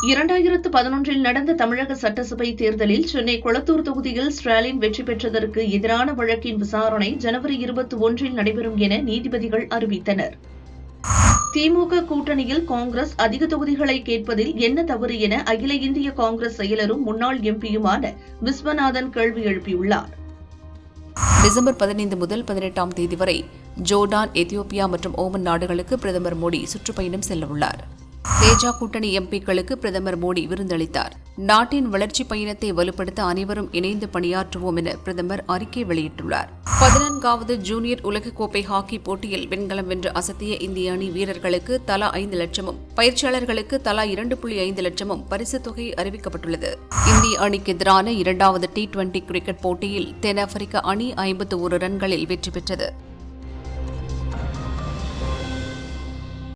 2011 நடந்த தமிழக சட்டசபை தேர்தலில் சென்னை கொளத்தூர் தொகுதியில் ஸ்டாலின் வெற்றி பெற்றதற்கு எதிரான வழக்கின் விசாரணை ஜனவரி 21 நடைபெறும் என நீதிபதிகள் அறிவித்தனர். திமுக கூட்டணியில் காங்கிரஸ் அதிக தொகுதிகளை கேட்பதில் என்ன தவறு என அகில இந்திய காங்கிரஸ் செயலரும் முன்னாள் எம்பியுமான விஸ்வநாதன் கேள்வி எழுப்பியுள்ளார். டிசம்பர் 15 முதல் 18ஆம் தேதி வரை ஜோர்டான், எத்தியோப்பியா மற்றும் ஓமன் நாடுகளுக்கு பிரதமர் மோடி சுற்றுப்பயணம் செல்லவுள்ளார். தேஜா கூட்டணி எம்பிக்களுக்கு பிரதமர் மோடி விருந்தளித்தார். நாட்டின் வளர்ச்சிப் பயணத்தை வலுப்படுத்த அனைவரும் இணைந்து பணியாற்றுவோம் என பிரதமர் அறிக்கை வெளியிட்டுள்ளார். 14வது ஜூனியர் உலகக்கோப்பை ஹாக்கி போட்டியில் வெண்கலம் வென்று அசத்திய இந்திய அணி வீரர்களுக்கு தலா 5 லட்சமும், பயிற்சியாளர்களுக்கு தலா 2.5 லட்சமும் பரிசுத் தொகை அறிவிக்கப்பட்டுள்ளது. இந்திய அணிக்கு எதிரான 2வது T20 கிரிக்கெட் போட்டியில் தென்னாப்பிரிக்க அணி 51 ரன்களில் வெற்றி பெற்றது.